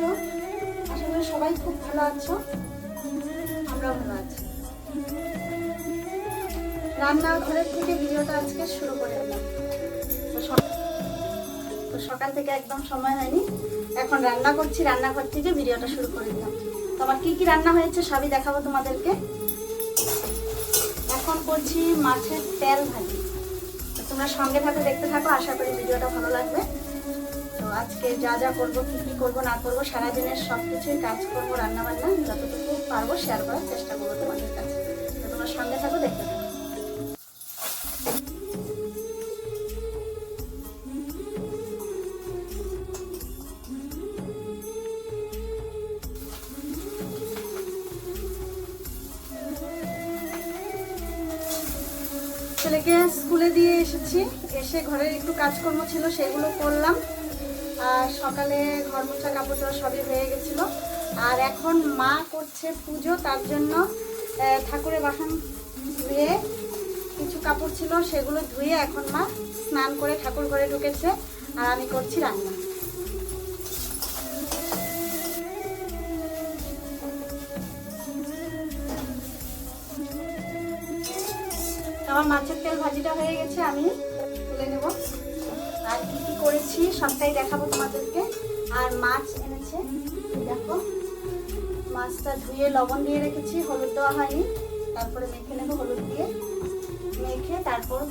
আছো? আশা করি সবাই খুব ভালো আছো, আমরাও ভালো আছি। রান্নাঘরের থেকে ভিডিওটা আজকে শুরু করে দিলাম। তো সকাল থেকে একদম সময় হয়নি, এখন রান্না করছি, রান্নাঘর থেকে ভিডিওটা শুরু করে দিলাম। তো আমার কি কি রান্না হয়েছে সবই দেখাবো তোমাদেরকে। এখন করছি মাছের তেল ভাজি। তো তোমরা সঙ্গে থাকো, দেখতে থাকো, আশা করি ভিডিওটা ভালো লাগবে। তো আজকে যা যা করবো, কি কি করবো না করবো, সারাদিনের সব কিছুই কাজ করবো, রান্না বান্না যতটুকু পারবো শেয়ার করার চেষ্টা করবো তোমাদের কাছে। তো তোমরা সঙ্গে থাকো, দেখতে থাকো। ছেলেকে স্কুলে দিয়ে এসেছি, এসে ঘরের একটু কাজকর্ম ছিল সেগুলো করলাম। আর সকালে ঘর মোছা কাপড় চোপড় সবই হয়ে গেছিলো। আর এখন মা করছে পুজো, তার জন্য ঠাকুরের বাসন ধুয়ে কিছু কাপড় ছিল সেগুলো ধুয়ে এখন মা স্নান করে ঠাকুর ঘরে ঢুকেছে, আর আমি করছি রান্না। আমার মাছের তেল ভাজিটা হয়ে গেছে, আমি তুলে নেব। আর কি কি করেছি সবটাই দেখাবো তোমাদেরকে। আর মাছ এনেছে, দেখো মাছটা ধুয়ে লবণ দিয়ে রেখেছি, হলুদ দেওয়া হয়নি। তারপরে মেখে নেবো, হলুদ দিয়ে মেখে তারপর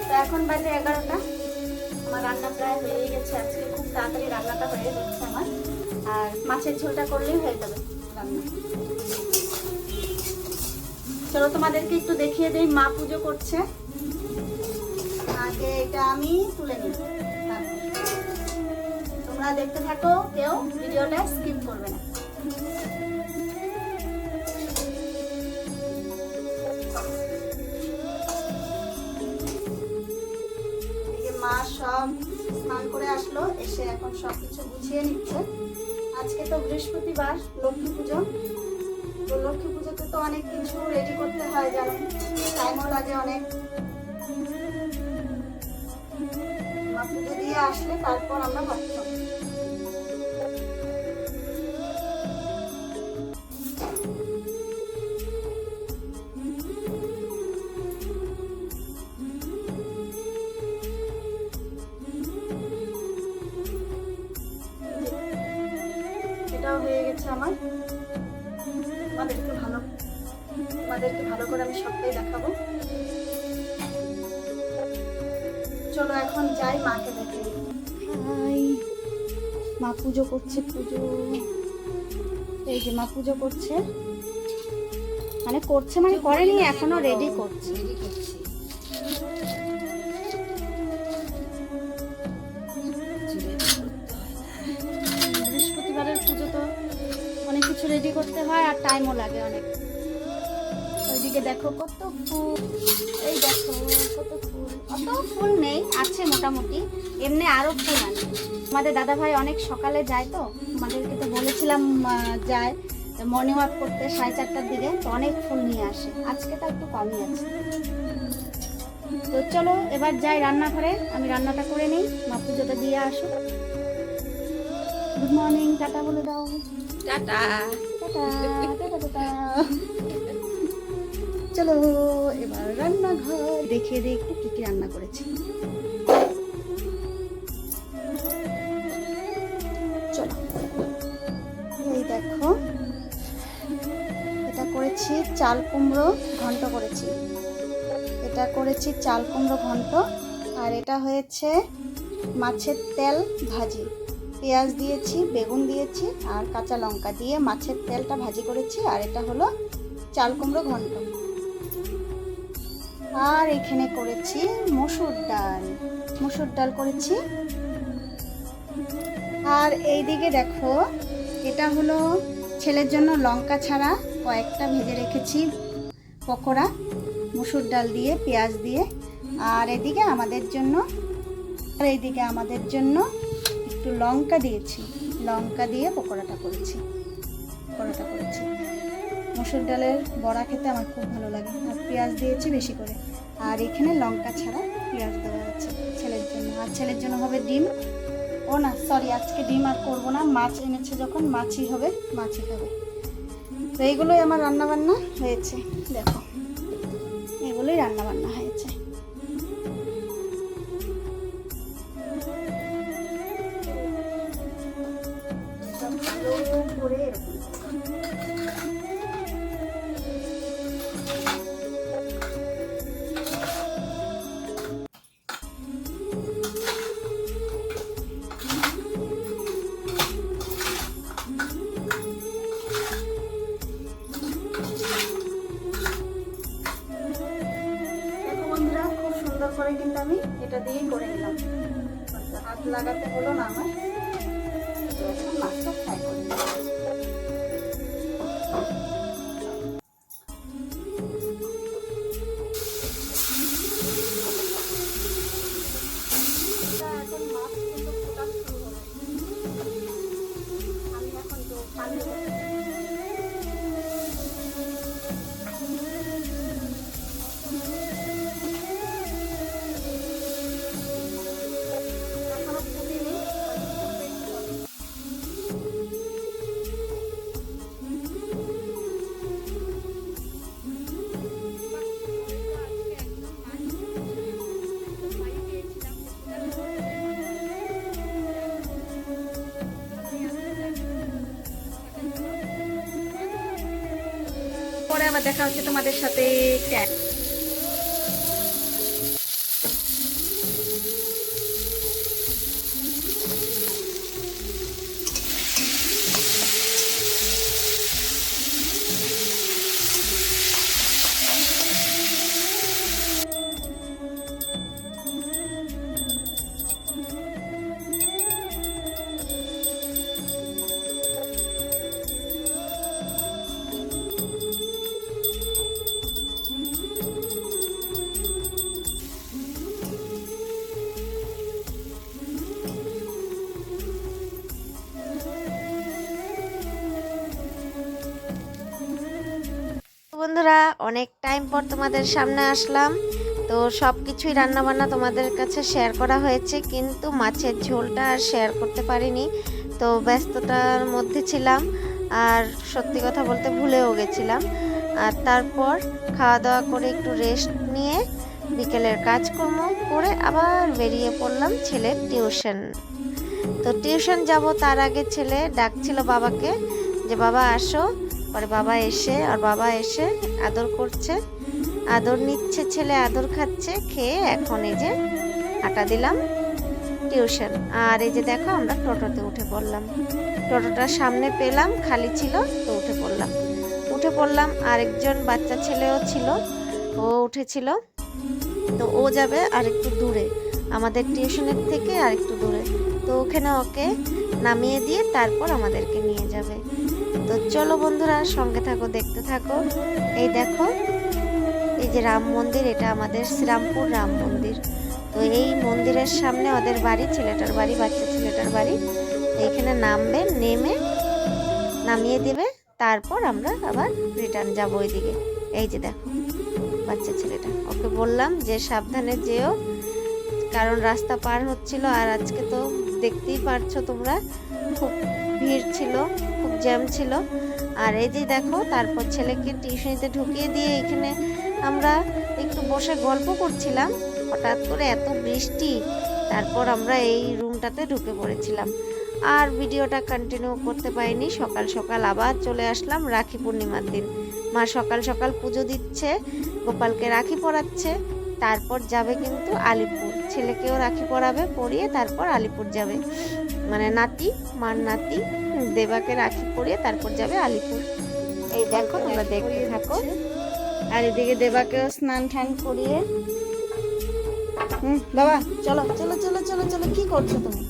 তো এখন বাজে 11টা। আমার রান্না প্রায় হয়ে গেছে, আজকে খুব তাড়াতাড়ি রান্নাটা হয়ে যাচ্ছে আমার। আর মাছের ঝোলটা করলেই হয়ে যাবে রান্না। চলো তোমাদেরকে একটু দেখিয়ে দেই, মা পুজো করছে। আগে এটা আমি তুলে নিই, তোমরা দেখতে থাকো, কেউ ভিডিওটা স্কিপ করবে না। মা সব স্নান করে আসলো, এসে এখন সবকিছু গুছিয়ে নিচ্ছে। আজকে তো বৃহস্পতিবার, লক্ষ্মী পুজো। তো লক্ষ্মী পুজোতে তো অনেক কিছু রেডি করতে হয়, জানো, টাইমও লাগে অনেক। মা পুজো দিয়ে আসলে তারপর আমরা ভাবতাম। এটাও হয়ে গেছে আমার। তোমাদেরকে ভালো করে আমি সবটাই দেখাবো। চলো এখন যাই, মাকে দেখে। মা পুজো করছে, পুজো এই যে মা পুজো করছে, মানে করছে মানে করেনি এখনো, রেডি করছে। বৃহস্পতিবারের পুজো তো অনেক কিছু রেডি করতে হয় আর টাইমও লাগে অনেক। ওইদিকে দেখো কত ফুল, এই দেখো কত ফুল। অত ফুল নেই, আছে মোটামুটি, এমনি আরো ফুল আনে। আমাদের দাদা ভাই অনেক সকালে যায়, তো আমাদেরকে তো বলেছিলাম যায় মর্নিং ওয়াক করতে 4:30টার দিকে, তো অনেক ফুল নিয়ে আসে। আজকে তো একটু কমই আছে। তো চলো এবার যাই রান্নাঘরে, আমি রান্নাটা করে নিই, মা পুজোটা দিয়ে আসো। গুড মর্নিং, টাটা বলে দাও। Tata tata tata tata. চলো এবার রান্নাঘর দেখিয়ে দিই একটু কি কি রান্না করেছি। চলো এই দেখো, এটা করেছি চাল কুমড়ো ঘন্ট করেছি, এটা করেছি চাল কুমড়ো ঘন্ট। আর এটা হয়েছে মাছের তেল ভাজি, পেঁয়াজ দিয়েছি, বেগুন দিয়েছি আর কাঁচা লঙ্কা দিয়ে মাছের তেলটা ভাজি করেছি। আর এটা হলো চাল কুমড়ো ঘন্ট। আর এখানে করেছি মসুর ডাল করেছি। আর এইদিকে দেখো, এটা হলো ছেলের জন্য লঙ্কা ছাড়া কয়েকটা ভেজে রেখেছি পকোড়া, মসুর ডাল দিয়ে পেঁয়াজ দিয়ে। আর এইদিকে আমাদের জন্য একটু লঙ্কা দিয়েছি, লঙ্কা দিয়ে পকোড়াটা করেছি। মসুর ডালের বড়া খেতে আমার খুব ভালো লাগে, আর পেঁয়াজ দিয়েছি বেশি করে। আর এখানে লঙ্কা ছাড়া পেঁয়াজ দেওয়া আছে ছেলের জন্য, আর ছেলের জন্য হবে ডিম। ও না সরি, আজকে ডিম আর করবো না, মাছ এনেছে যখন মাছই হবে, মাছই খাবে। তো এইগুলোই আমার রান্নাবান্না হয়েছে, দেখো এগুলোই রান্নাবান্না হয়েছে। ভালো করে এরকম করে কিন্তু আমি এটা দিয়েই করে নিলাম, হাত লাগাতে হলো না আমার। তো এখন মাছটা ফ্রাই করে নিলাম। এখন মাছ কিন্তু ফোটা শুরু হবে, আমি এখন তো পানি পরে আবার দেখা হচ্ছে তোমাদের সাথে। বন্ধুরা, অনেক টাইম পর তোমাদের সামনে আসলাম। তো সব কিছুই রান্নাবান্না তোমাদের কাছে শেয়ার করা হয়েছে, কিন্তু মাছের ঝোলটা আর শেয়ার করতে পারিনি। তো ব্যস্ততার মধ্যে ছিলাম, আর সত্যি কথা বলতে ভুলেও গেছিলাম। আর তারপর খাওয়া দাওয়া করে একটু রেস্ট নিয়ে বিকেলের কাজকর্ম করে আবার বেরিয়ে পড়লাম ছেলের টিউশন। তো টিউশন যাব তার আগে ছেলে ডাকছিল বাবাকে, যে বাবা আসো। পরে বাবা এসে আদর করছে, আদর নিচ্ছে ছেলে, আদর খাচ্ছে, খেয়ে এখন এই যে আটা দিলাম টিউশন। আর এই যে দেখো আমরা টোটোতে উঠে পড়লাম, টোটোটার সামনে পেলাম খালি ছিল, তো উঠে পড়লাম। আরেকজন বাচ্চা ছেলেও ছিল, ও উঠেছিল। তো ও যাবে আর একটু দূরে, আমাদের টিউশনের থেকে আর একটু দূরে। তো ওখানে ওকে নামিয়ে দিয়ে তারপর আমাদেরকে নিয়ে যাবে। তো চলো বন্ধুরা, সঙ্গে থাকো, দেখতে থাকো। এই দেখো, এই যে রাম মন্দির, এটা আমাদের শ্রীরামপুর রাম মন্দির। তো এই মন্দিরের সামনে ওদের বাড়ি, ছেলেটার বাড়ি, বাচ্চা ছেলেটার বাড়ি। এইখানে নামবে, নেমে নামিয়ে দেবে, তারপর আমরা আবার রিটার্ন যাব ওইদিকে। এই যে দেখো বাচ্চা ছেলেটা, ওকে বললাম যে সাবধানে যেও, কারণ রাস্তা পার হচ্ছিল। আর আজকে তো দেখতেই পারছো তোমরা, খুব ভিড় ছিল, খুব জ্যাম ছিল। আর এই যে দেখো, তারপর ছেলেকে টিউশনিতে ঢুকিয়ে দিয়ে এখানে আমরা একটু বসে গল্প করছিলাম। হঠাৎ করে এত বৃষ্টি, তারপর আমরা এই রুমটাতে ঢুকে পড়েছিলাম। আর ভিডিওটা কন্টিনিউ করতে পারিনি। সকাল সকাল আবার চলে আসলাম রাখি পূর্ণিমার দিন। মা সকাল সকাল পুজো দিচ্ছে, গোপালকে রাখি পরাচ্ছে, তারপর যাবে কিন্তু আলিপুর। ছেলেকেও রাখি পরাবে, পরিয়ে তারপর আলিপুর যাবে। মানে নাতি, মার নাতি দেবাকে রাখি পরিয়ে তারপর যাবে আলিপুর। এই দেখো, তোমরা দেখতে থাকো। আর এদিকে দেবাকেও স্নান টান করিয়ে, বাবা চলো চলো চলো চলো চলো, কি করছো তুমি?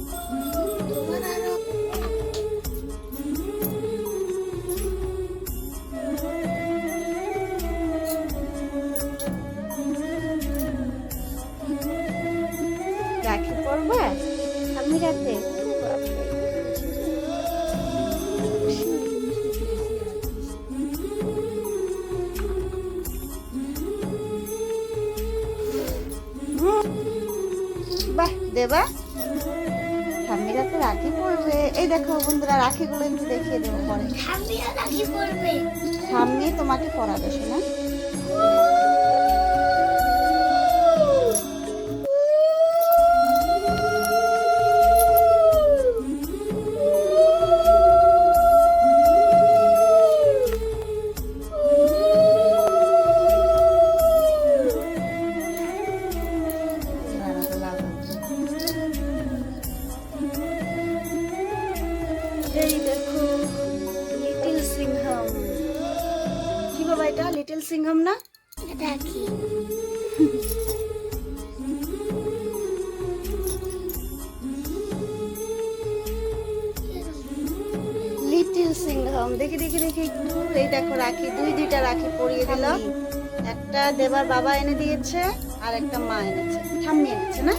রাখি পরবে আমি রাতে? দেবা? ঠাম্মিরা তো রাখি পরবে। এই দেখো বন্ধুরা, রাখিগুলো একটু দেখিয়ে দেবো পরে। ঠাম্মি তোমাকে পরাবে শোনা। এই দেখো লিটল সিংহাম। কি বাবা এটা? লিটল সিংহাম না? রাখি লিটল সিংহাম। দেখি দেখি দেখি একটু। এই দেখো রাখি, দুইটা রাখি পরিয়ে দিল। একটা দেবার বাবা এনে দিয়েছে আর একটা মা এনেছে, ঠাম্মি এনেছে না?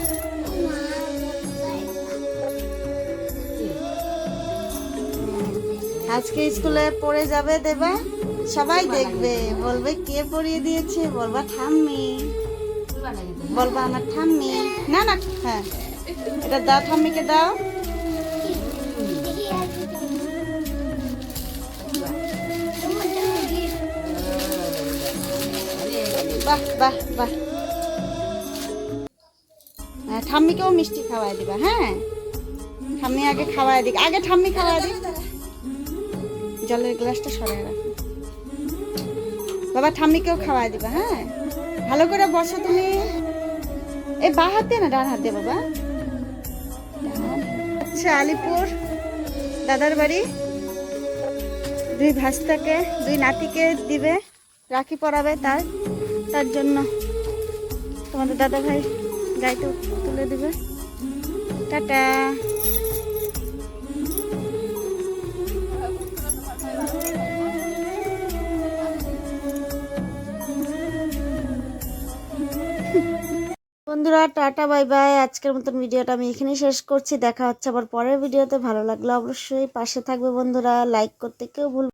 আজকে স্কুলে পড়ে যাবে দেবা, সবাই দেখবে, বলবে কে পরিয়ে দিয়েছে, বলবা ঠাম্মি, বলবা আমার ঠাম্মি। না না, হ্যাঁ এটা দাও, ঠাম্মিকে দাও। বাহ বাহ বাহ। হ্যাঁ, ঠাম্মিকেও মিষ্টি খাওয়াই দিবা। হ্যাঁ, ঠাম্মি আগে খাওয়াই দিক, আগে ঠাম্মি খাওয়াই দিক। জলের গ্লাসটা সরাই রাখো বাবা, ঠাম্মিকেও খাওয়াই দিবা। হ্যাঁ, ভালো করে বসো তুমি। এই বা হাত দিয়ে না, ডান হাত দিয়ে বাবা। আচ্ছা, আলিপুর দাদার বাড়ি দুই ভাস্তাকে, দুই নাতিকে দিবে, রাখি পরাবে। তার জন্য তোমাদের দাদা ভাই গাড়িতে তুলে দিবে। টাটা। বন্ধুরা টাটা বাই বাই। আজকের মতন ভিডিওটা আমি এখানেই শেষ করছি। দেখা হচ্ছে আবার পরের ভিডিওতে। ভালো লাগলে অবশ্যই পাশে থাকবে বন্ধুরা, লাইক করতে কেউ ভুল